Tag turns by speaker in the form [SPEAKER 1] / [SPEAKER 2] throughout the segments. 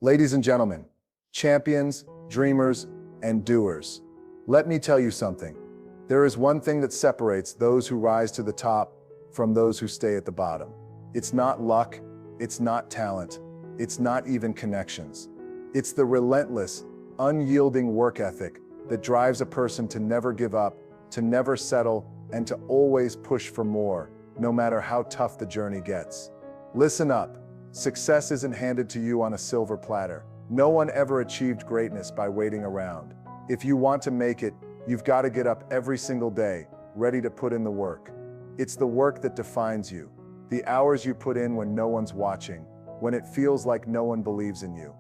[SPEAKER 1] Ladies and gentlemen, champions, dreamers, and doers, let me tell you something. There is one thing that separates those who rise to the top from those who stay at the bottom. It's not luck, it's not talent, it's not even connections. It's the relentless, unyielding work ethic that drives a person to never give up, to never settle, and to always push for more, no matter how tough the journey gets. Listen up. Success isn't handed to you on a silver platter. No one ever achieved greatness by waiting around. If you want to make it, you've got to get up every single day, ready to put in the work. It's the work that defines you. The hours you put in when no one's watching, when it feels like no one believes in you.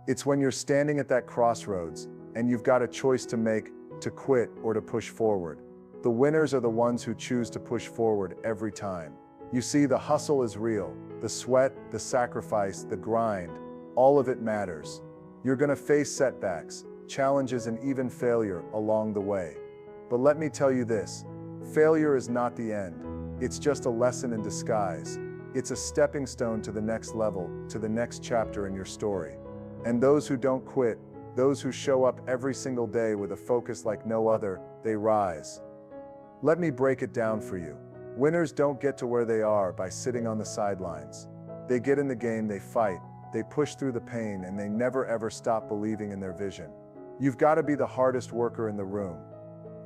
[SPEAKER 1] It's when you're standing at that crossroads and you've got a choice to make, to quit or to push forward. The winners are the ones who choose to push forward every time. You see, the hustle is real. The sweat, the sacrifice, the grind, all of it matters. You're going to face setbacks, challenges, and even failure along the way. But let me tell you this, failure is not the end. It's just a lesson in disguise. It's a stepping stone to the next level, to the next chapter in your story. And those who don't quit, those who show up every single day with a focus like no other, they rise. Let me break it down for you. Winners don't get to where they are by sitting on the sidelines. They get in the game, they fight, they push through the pain, and they never ever stop believing in their vision. You've got to be the hardest worker in the room.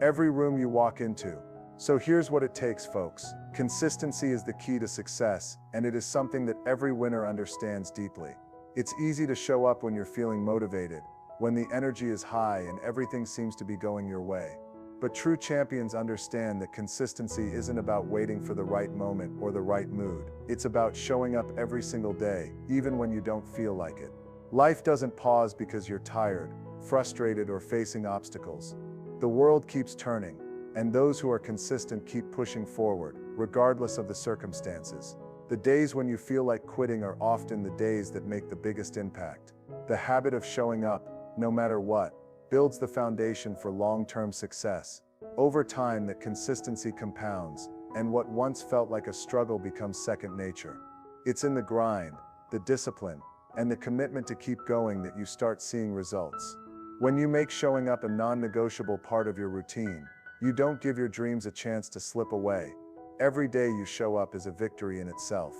[SPEAKER 1] Every room you walk into. So here's what it takes, folks. Consistency is the key to success, and it is something that every winner understands deeply. It's easy to show up when you're feeling motivated, when the energy is high and everything seems to be going your way. But true champions understand that consistency isn't about waiting for the right moment or the right mood. It's about showing up every single day, even when you don't feel like it. Life doesn't pause because you're tired, frustrated, or facing obstacles. The world keeps turning, and those who are consistent keep pushing forward, regardless of the circumstances. The days when you feel like quitting are often the days that make the biggest impact. The habit of showing up, no matter what, builds the foundation for long-term success. Over time, that consistency compounds, and what once felt like a struggle becomes second nature. It's in the grind, the discipline, and the commitment to keep going that you start seeing results. When you make showing up a non-negotiable part of your routine, you don't give your dreams a chance to slip away. Every day you show up is a victory in itself.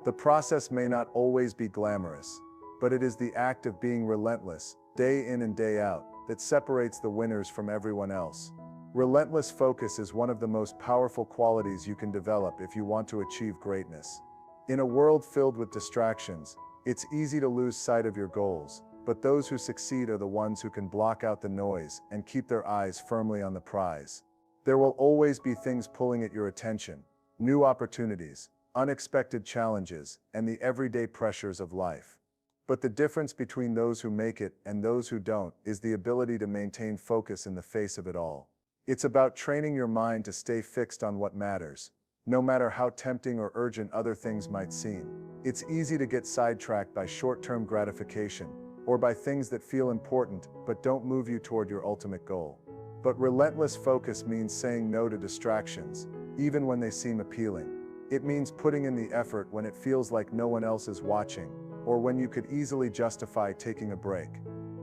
[SPEAKER 1] The process may not always be glamorous, but it is the act of being relentless, day in and day out, that separates the winners from everyone else. Relentless focus is one of the most powerful qualities you can develop if you want to achieve greatness. In a world filled with distractions, it's easy to lose sight of your goals, but those who succeed are the ones who can block out the noise and keep their eyes firmly on the prize. There will always be things pulling at your attention, new opportunities, unexpected challenges, and the everyday pressures of life. But the difference between those who make it and those who don't is the ability to maintain focus in the face of it all. It's about training your mind to stay fixed on what matters, no matter how tempting or urgent other things might seem. It's easy to get sidetracked by short-term gratification or by things that feel important but don't move you toward your ultimate goal. But relentless focus means saying no to distractions, even when they seem appealing. It means putting in the effort when it feels like no one else is watching, or when you could easily justify taking a break.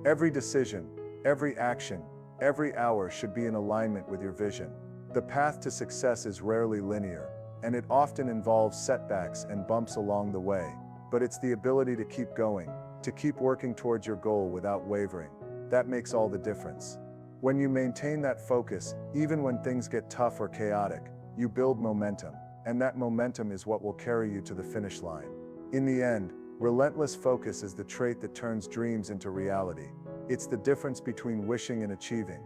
[SPEAKER 1] Every decision, every action, every hour should be in alignment with your vision. The path to success is rarely linear, and it often involves setbacks and bumps along the way. But it's the ability to keep going, to keep working towards your goal without wavering, that makes all the difference. When you maintain that focus, even when things get tough or chaotic, you build momentum, and that momentum is what will carry you to the finish line. In the end, relentless focus is the trait that turns dreams into reality. It's the difference between wishing and achieving.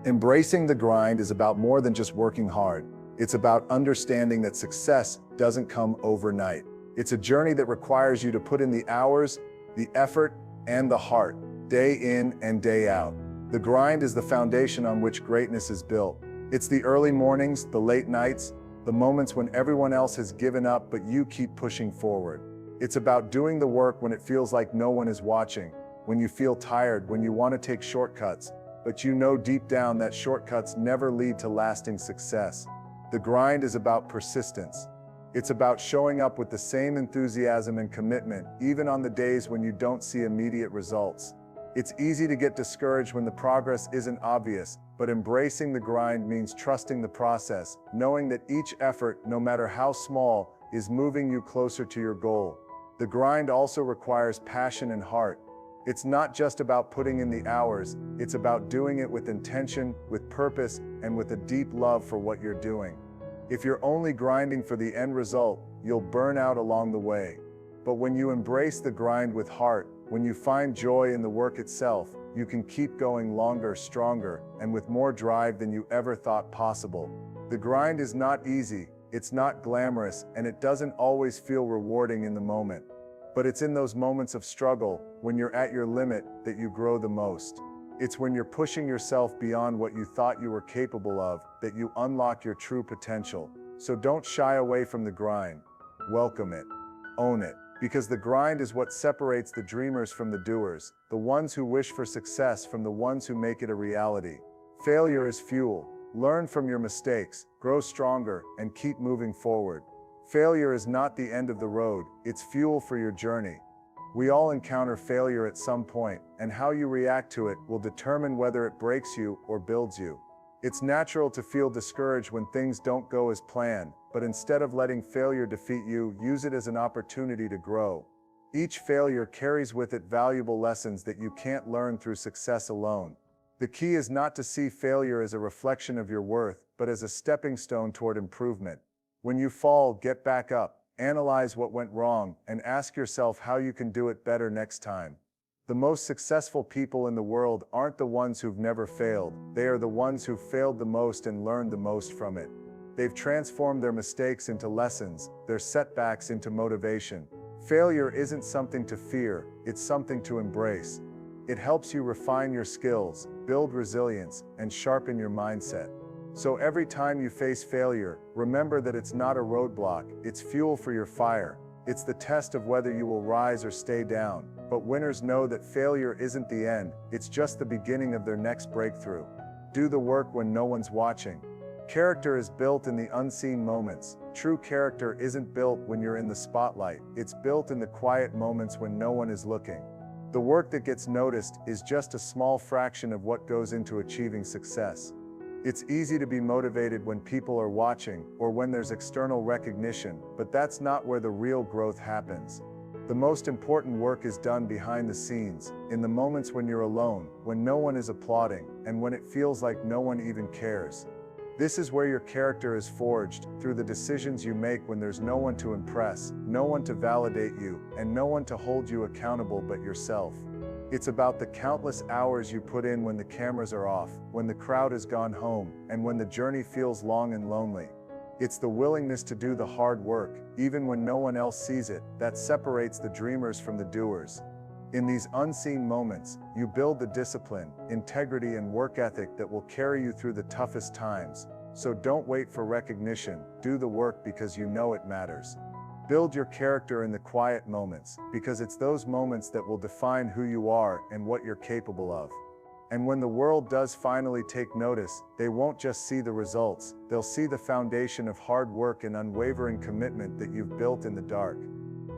[SPEAKER 1] Embracing the grind is about more than just working hard. It's about understanding that success doesn't come overnight. It's a journey that requires you to put in the hours, the effort, and the heart, day in and day out. The grind is the foundation on which greatness is built. It's the early mornings, the late nights, the moments when everyone else has given up but you keep pushing forward. It's about doing the work when it feels like no one is watching, when you feel tired, when you want to take shortcuts, but you know deep down that shortcuts never lead to lasting success. The grind is about persistence. It's about showing up with the same enthusiasm and commitment, even on the days when you don't see immediate results. It's easy to get discouraged when the progress isn't obvious, but embracing the grind means trusting the process, knowing that each effort, no matter how small, is moving you closer to your goal. The grind also requires passion and heart. It's not just about putting in the hours, it's about doing it with intention, with purpose, and with a deep love for what you're doing. If you're only grinding for the end result, you'll burn out along the way. But when you embrace the grind with heart, when you find joy in the work itself, you can keep going longer, stronger, and with more drive than you ever thought possible. The grind is not easy, it's not glamorous, and it doesn't always feel rewarding in the moment. But it's in those moments of struggle, when you're at your limit, that you grow the most. It's when you're pushing yourself beyond what you thought you were capable of, that you unlock your true potential. So don't shy away from the grind. Welcome it. Own it. Because the grind is what separates the dreamers from the doers, the ones who wish for success from the ones who make it a reality. Failure is fuel. Learn from your mistakes, grow stronger, and keep moving forward. Failure is not the end of the road, it's fuel for your journey. We all encounter failure at some point, and how you react to it will determine whether it breaks you or builds you. It's natural to feel discouraged when things don't go as planned, but instead of letting failure defeat you, use it as an opportunity to grow. Each failure carries with it valuable lessons that you can't learn through success alone. The key is not to see failure as a reflection of your worth, but as a stepping stone toward improvement. When you fall, get back up, analyze what went wrong, and ask yourself how you can do it better next time. The most successful people in the world aren't the ones who've never failed, they are the ones who've failed the most and learned the most from it. They've transformed their mistakes into lessons, their setbacks into motivation. Failure isn't something to fear, it's something to embrace. It helps you refine your skills, build resilience, and sharpen your mindset. So every time you face failure, remember that it's not a roadblock, it's fuel for your fire. It's the test of whether you will rise or stay down. But winners know that failure isn't the end, it's just the beginning of their next breakthrough. Do the work when no one's watching. Character is built in the unseen moments. True character isn't built when you're in the spotlight, it's built in the quiet moments when no one is looking. The work that gets noticed is just a small fraction of what goes into achieving success. It's easy to be motivated when people are watching or when there's external recognition, but that's not where the real growth happens. The most important work is done behind the scenes, in the moments when you're alone, when no one is applauding, and when it feels like no one even cares. This is where your character is forged, through the decisions you make when there's no one to impress, no one to validate you, and no one to hold you accountable but yourself. It's about the countless hours you put in when the cameras are off, when the crowd has gone home, and when the journey feels long and lonely. It's the willingness to do the hard work, even when no one else sees it, that separates the dreamers from the doers. In these unseen moments, you build the discipline, integrity, and work ethic that will carry you through the toughest times. So don't wait for recognition, do the work because you know it matters. Build your character in the quiet moments, because it's those moments that will define who you are and what you're capable of. And when the world does finally take notice, they won't just see the results, they'll see the foundation of hard work and unwavering commitment that you've built in the dark.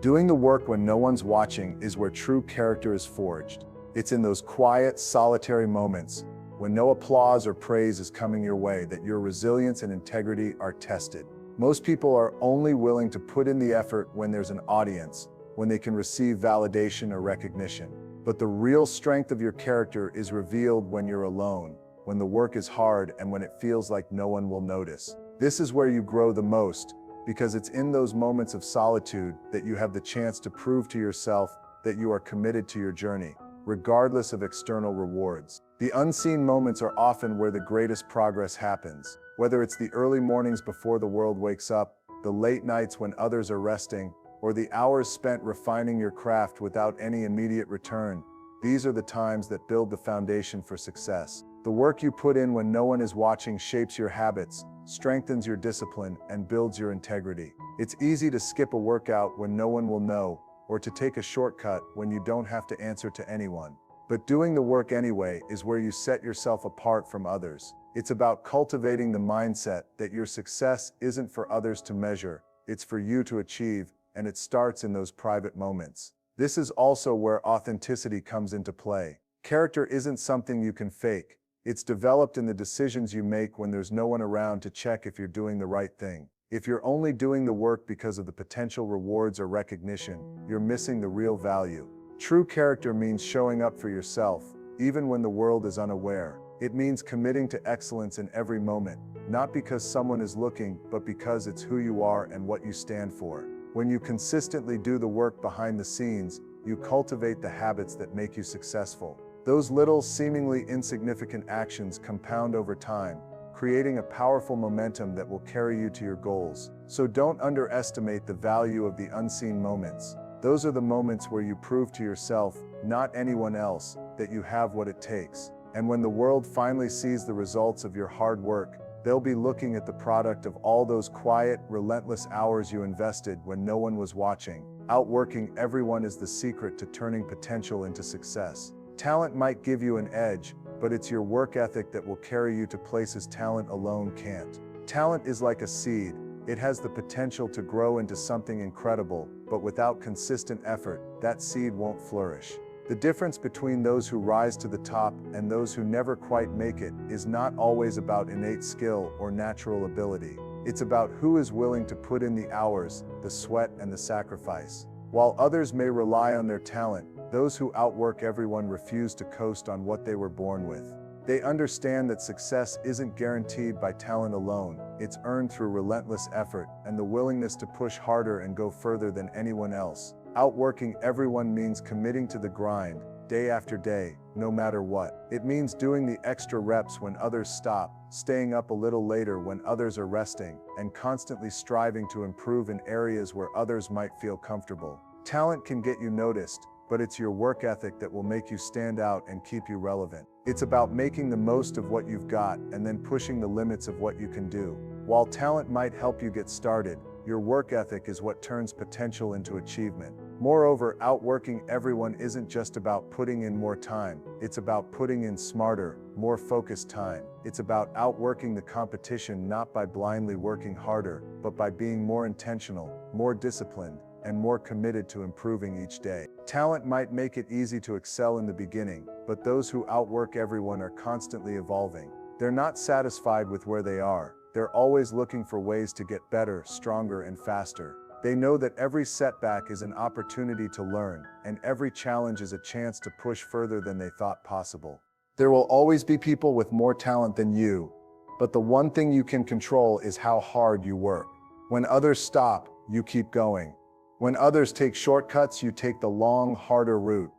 [SPEAKER 1] Doing the work when no one's watching is where true character is forged. It's in those quiet, solitary moments, when no applause or praise is coming your way, that your resilience and integrity are tested. Most people are only willing to put in the effort when there's an audience, when they can receive validation or recognition. But the real strength of your character is revealed when you're alone, when the work is hard, and when it feels like no one will notice. This is where you grow the most, because it's in those moments of solitude that you have the chance to prove to yourself that you are committed to your journey, regardless of external rewards. The unseen moments are often where the greatest progress happens. Whether it's the early mornings before the world wakes up, the late nights when others are resting, or the hours spent refining your craft without any immediate return, these are the times that build the foundation for success. The work you put in when no one is watching shapes your habits, strengthens your discipline, and builds your integrity. It's easy to skip a workout when no one will know, or to take a shortcut when you don't have to answer to anyone. But doing the work anyway is where you set yourself apart from others. It's about cultivating the mindset that your success isn't for others to measure, it's for you to achieve, and it starts in those private moments. This is also where authenticity comes into play. Character isn't something you can fake. It's developed in the decisions you make when there's no one around to check if you're doing the right thing. If you're only doing the work because of the potential rewards or recognition, you're missing the real value. True character means showing up for yourself, even when the world is unaware. It means committing to excellence in every moment, not because someone is looking, but because it's who you are and what you stand for. When you consistently do the work behind the scenes, you cultivate the habits that make you successful. Those little, seemingly insignificant actions compound over time, creating a powerful momentum that will carry you to your goals. So don't underestimate the value of the unseen moments. Those are the moments where you prove to yourself, not anyone else, that you have what it takes. And when the world finally sees the results of your hard work, they'll be looking at the product of all those quiet, relentless hours you invested when no one was watching. Outworking everyone is the secret to turning potential into success. Talent might give you an edge, but it's your work ethic that will carry you to places talent alone can't. Talent is like a seed. It has the potential to grow into something incredible, but without consistent effort, that seed won't flourish. The difference between those who rise to the top and those who never quite make it is not always about innate skill or natural ability. It's about who is willing to put in the hours, the sweat, and the sacrifice. While others may rely on their talent, those who outwork everyone refuse to coast on what they were born with. They understand that success isn't guaranteed by talent alone, it's earned through relentless effort and the willingness to push harder and go further than anyone else. Outworking everyone means committing to the grind, day after day, no matter what. It means doing the extra reps when others stop, staying up a little later when others are resting, and constantly striving to improve in areas where others might feel comfortable. Talent can get you noticed, but it's your work ethic that will make you stand out and keep you relevant. It's about making the most of what you've got and then pushing the limits of what you can do. While talent might help you get started, your work ethic is what turns potential into achievement. Moreover, outworking everyone isn't just about putting in more time, it's about putting in smarter, more focused time. It's about outworking the competition not by blindly working harder, but by being more intentional, more disciplined, and more committed to improving each day. Talent might make it easy to excel in the beginning, but those who outwork everyone are constantly evolving. They're not satisfied with where they are. They're always looking for ways to get better, stronger, and faster. They know that every setback is an opportunity to learn, and every challenge is a chance to push further than they thought possible. There will always be people with more talent than you, but the one thing you can control is how hard you work. When others stop, you keep going. When others take shortcuts, you take the long, harder route.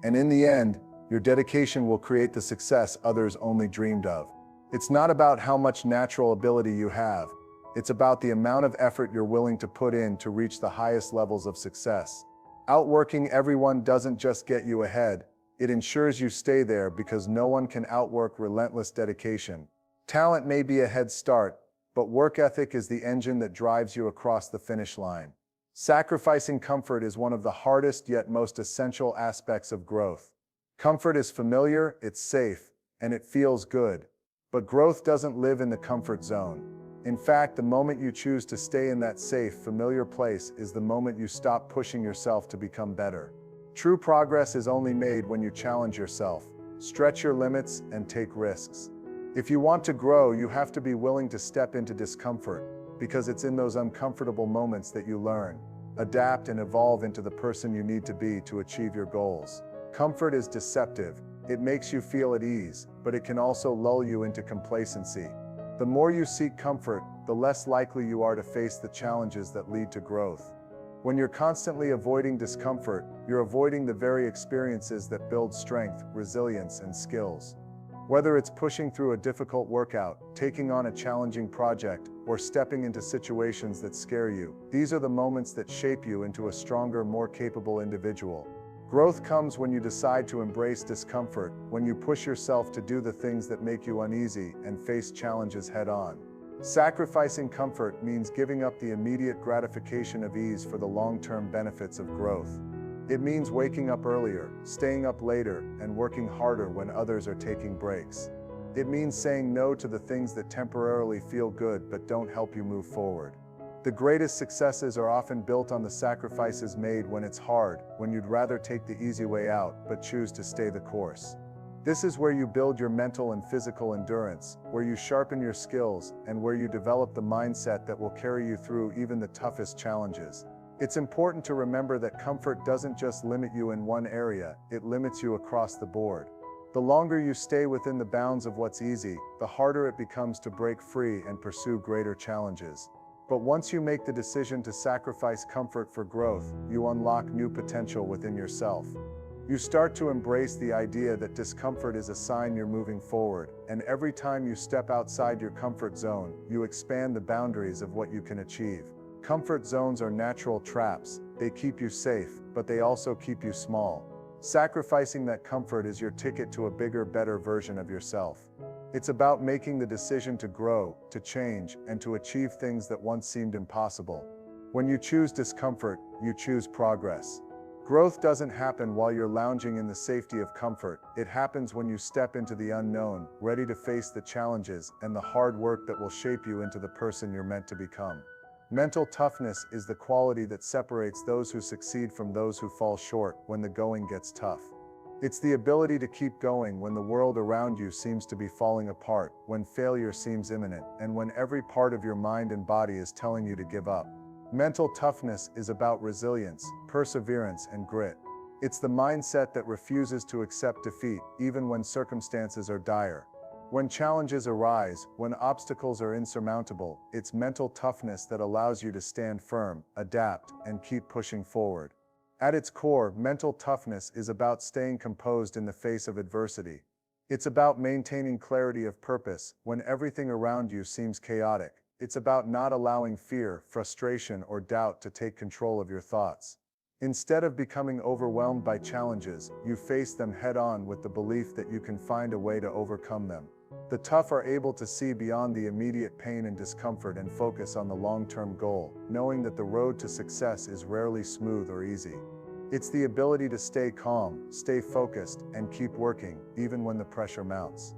[SPEAKER 1] And in the end, your dedication will create the success others only dreamed of. It's not about how much natural ability you have. It's about the amount of effort you're willing to put in to reach the highest levels of success. Outworking everyone doesn't just get you ahead, it ensures you stay there because no one can outwork relentless dedication. Talent may be a head start, but work ethic is the engine that drives you across the finish line. Sacrificing comfort is one of the hardest yet most essential aspects of growth. Comfort is familiar, it's safe, and it feels good. But growth doesn't live in the comfort zone. In fact, the moment you choose to stay in that safe, familiar place is the moment you stop pushing yourself to become better. True progress is only made when you challenge yourself, stretch your limits, and take risks. If you want to grow, you have to be willing to step into discomfort, because it's in those uncomfortable moments that you learn, adapt, and evolve into the person you need to be to achieve your goals. Comfort is deceptive. It makes you feel at ease, but it can also lull you into complacency. The more you seek comfort, the less likely you are to face the challenges that lead to growth. When you're constantly avoiding discomfort, you're avoiding the very experiences that build strength, resilience, and skills. Whether it's pushing through a difficult workout, taking on a challenging project, or stepping into situations that scare you, these are the moments that shape you into a stronger, more capable individual. Growth comes when you decide to embrace discomfort, when you push yourself to do the things that make you uneasy and face challenges head-on. Sacrificing comfort means giving up the immediate gratification of ease for the long-term benefits of growth. It means waking up earlier, staying up later, and working harder when others are taking breaks. It means saying no to the things that temporarily feel good but don't help you move forward. The greatest successes are often built on the sacrifices made when it's hard, when you'd rather take the easy way out, but choose to stay the course. This is where you build your mental and physical endurance, where you sharpen your skills, and where you develop the mindset that will carry you through even the toughest challenges. It's important to remember that comfort doesn't just limit you in one area, it limits you across the board. The longer you stay within the bounds of what's easy, the harder it becomes to break free and pursue greater challenges. But once you make the decision to sacrifice comfort for growth, you unlock new potential within yourself. You start to embrace the idea that discomfort is a sign you're moving forward, and every time you step outside your comfort zone, you expand the boundaries of what you can achieve. Comfort zones are natural traps. They keep you safe, but they also keep you small. Sacrificing that comfort is your ticket to a bigger, better version of yourself. It's about making the decision to grow, to change, and to achieve things that once seemed impossible. When you choose discomfort, you choose progress. Growth doesn't happen while you're lounging in the safety of comfort. It happens when you step into the unknown, ready to face the challenges and the hard work that will shape you into the person you're meant to become. Mental toughness is the quality that separates those who succeed from those who fall short when the going gets tough. It's the ability to keep going when the world around you seems to be falling apart, when failure seems imminent, and when every part of your mind and body is telling you to give up. Mental toughness is about resilience, perseverance, and grit. It's the mindset that refuses to accept defeat, even when circumstances are dire. When challenges arise, when obstacles are insurmountable, it's mental toughness that allows you to stand firm, adapt, and keep pushing forward. At its core, mental toughness is about staying composed in the face of adversity. It's about maintaining clarity of purpose when everything around you seems chaotic. It's about not allowing fear, frustration, or doubt to take control of your thoughts. Instead of becoming overwhelmed by challenges, you face them head-on with the belief that you can find a way to overcome them. The tough are able to see beyond the immediate pain and discomfort and focus on the long-term goal, knowing that the road to success is rarely smooth or easy. It's the ability to stay calm, stay focused, and keep working, even when the pressure mounts.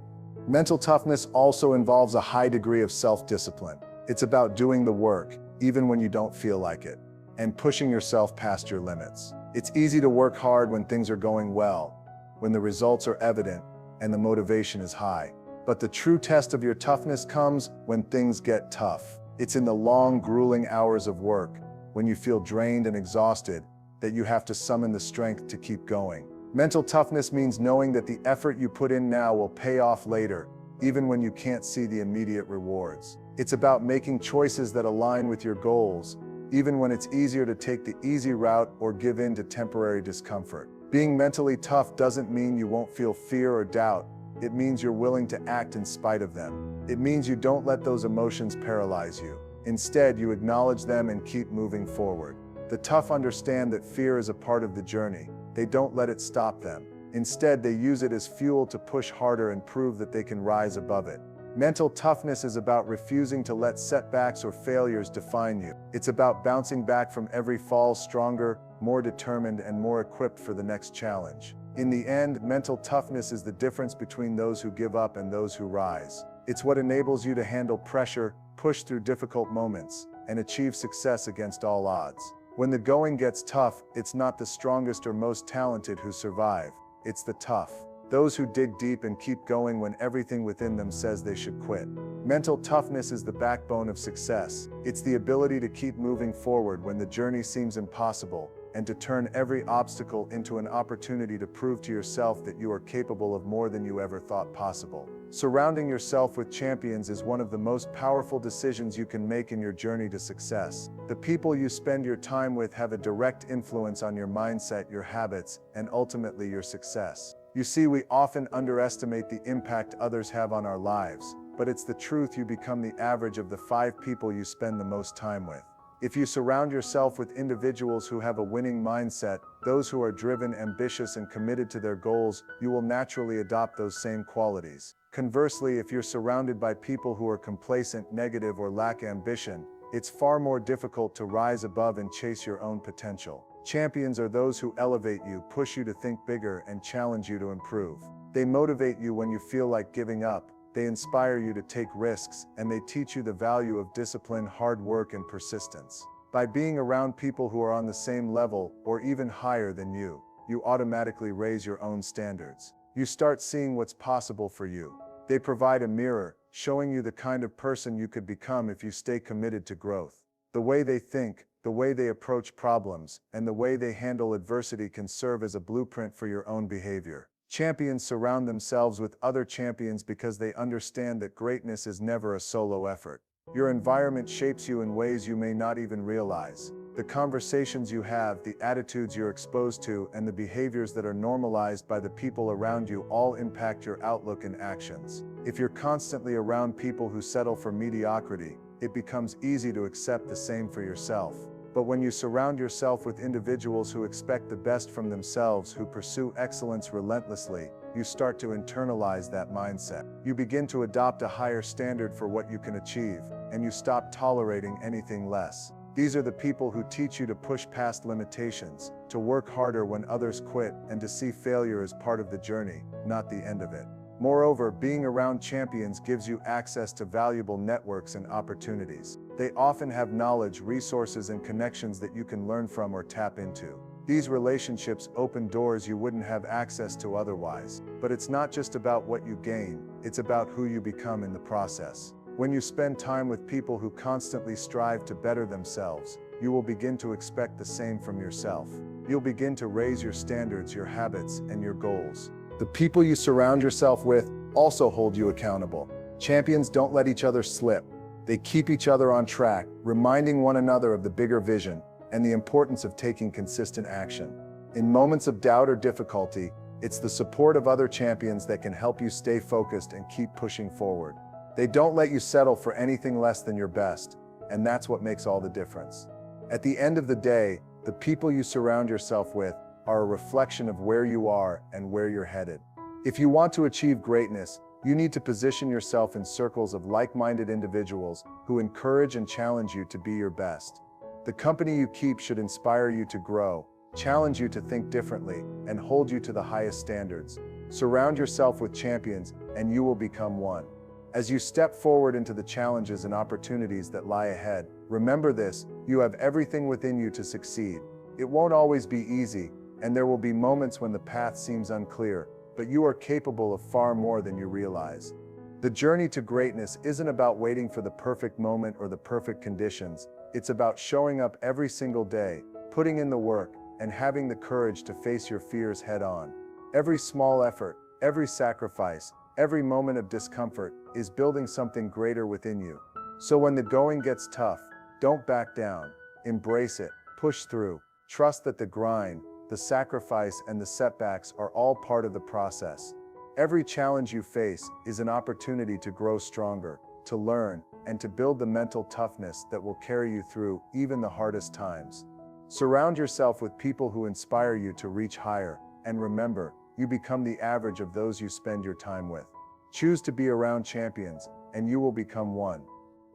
[SPEAKER 1] Mental toughness also involves a high degree of self-discipline. It's about doing the work, even when you don't feel like it, and pushing yourself past your limits. It's easy to work hard when things are going well, when the results are evident, and the motivation is high. But the true test of your toughness comes when things get tough. It's in the long, grueling hours of work, when you feel drained and exhausted, that you have to summon the strength to keep going. Mental toughness means knowing that the effort you put in now will pay off later, even when you can't see the immediate rewards. It's about making choices that align with your goals, even when it's easier to take the easy route or give in to temporary discomfort. Being mentally tough doesn't mean you won't feel fear or doubt. It means you're willing to act in spite of them. It means you don't let those emotions paralyze you. Instead, you acknowledge them and keep moving forward. The tough understand that fear is a part of the journey. They don't let it stop them. Instead, they use it as fuel to push harder and prove that they can rise above it. Mental toughness is about refusing to let setbacks or failures define you. It's about bouncing back from every fall stronger, more determined, and more equipped for the next challenge. In the end, mental toughness is the difference between those who give up and those who rise. It's what enables you to handle pressure, push through difficult moments, and achieve success against all odds. When the going gets tough, it's not the strongest or most talented who survive. It's the tough. Those who dig deep and keep going when everything within them says they should quit. Mental toughness is the backbone of success. It's the ability to keep moving forward when the journey seems impossible, and to turn every obstacle into an opportunity to prove to yourself that you are capable of more than you ever thought possible. Surrounding yourself with champions is one of the most powerful decisions you can make in your journey to success. The people you spend your time with have a direct influence on your mindset, your habits, and ultimately your success. You see, we often underestimate the impact others have on our lives, but it's the truth. You become the average of the 5 people you spend the most time with. If you surround yourself with individuals who have a winning mindset, those who are driven, ambitious, and committed to their goals, you will naturally adopt those same qualities. Conversely, if you're surrounded by people who are complacent, negative, or lack ambition, it's far more difficult to rise above and chase your own potential. Champions are those who elevate you, push you to think bigger, and challenge you to improve. They motivate you when you feel like giving up, They inspire you to take risks, and they teach you the value of discipline, hard work, and persistence. By being around people who are on the same level or even higher than you, you automatically raise your own standards. You start seeing what's possible for you. They provide a mirror, showing you the kind of person you could become if you stay committed to growth. The way they think, the way they approach problems, and the way they handle adversity can serve as a blueprint for your own behavior. Champions surround themselves with other champions because they understand that greatness is never a solo effort. Your environment shapes you in ways you may not even realize. The conversations you have, the attitudes you're exposed to, and the behaviors that are normalized by the people around you all impact your outlook and actions. If you're constantly around people who settle for mediocrity, it becomes easy to accept the same for yourself. But when you surround yourself with individuals who expect the best from themselves, who pursue excellence relentlessly, you start to internalize that mindset. You begin to adopt a higher standard for what you can achieve, and you stop tolerating anything less. These are the people who teach you to push past limitations, to work harder when others quit, and to see failure as part of the journey, not the end of it. Moreover, being around champions gives you access to valuable networks and opportunities. They often have knowledge, resources, and connections that you can learn from or tap into. These relationships open doors you wouldn't have access to otherwise. But it's not just about what you gain, it's about who you become in the process. When you spend time with people who constantly strive to better themselves, you will begin to expect the same from yourself. You'll begin to raise your standards, your habits, and your goals. The people you surround yourself with also hold you accountable. Champions don't let each other slip. They keep each other on track, reminding one another of the bigger vision and the importance of taking consistent action. In moments of doubt or difficulty, it's the support of other champions that can help you stay focused and keep pushing forward. They don't let you settle for anything less than your best, and that's what makes all the difference. At the end of the day, the people you surround yourself with are a reflection of where you are and where you're headed. If you want to achieve greatness, you need to position yourself in circles of like-minded individuals who encourage and challenge you to be your best. The company you keep should inspire you to grow, challenge you to think differently, and hold you to the highest standards. Surround yourself with champions, and you will become one. As you step forward into the challenges and opportunities that lie ahead, remember this: you have everything within you to succeed. It won't always be easy, and there will be moments when the path seems unclear, but you are capable of far more than you realize. The journey to greatness isn't about waiting for the perfect moment or the perfect conditions. It's about showing up every single day, putting in the work, and having the courage to face your fears head on. Every small effort, every sacrifice, every moment of discomfort is building something greater within you. So when the going gets tough, don't back down. Embrace it, push through, trust that the grind, the sacrifice, and the setbacks are all part of the process. Every challenge you face is an opportunity to grow stronger, to learn, and to build the mental toughness that will carry you through even the hardest times. Surround yourself with people who inspire you to reach higher, and remember, you become the average of those you spend your time with. Choose to be around champions, and you will become one.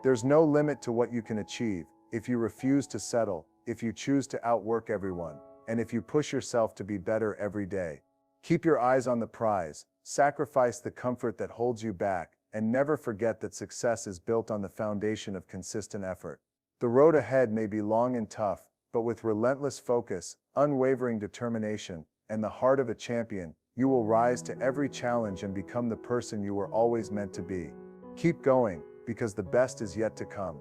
[SPEAKER 1] There's no limit to what you can achieve if you refuse to settle, if you choose to outwork everyone, and if you push yourself to be better every day. Keep your eyes on the prize, sacrifice the comfort that holds you back, and never forget that success is built on the foundation of consistent effort. The road ahead may be long and tough, but with relentless focus, unwavering determination, and the heart of a champion, you will rise to every challenge and become the person you were always meant to be. Keep going, because the best is yet to come.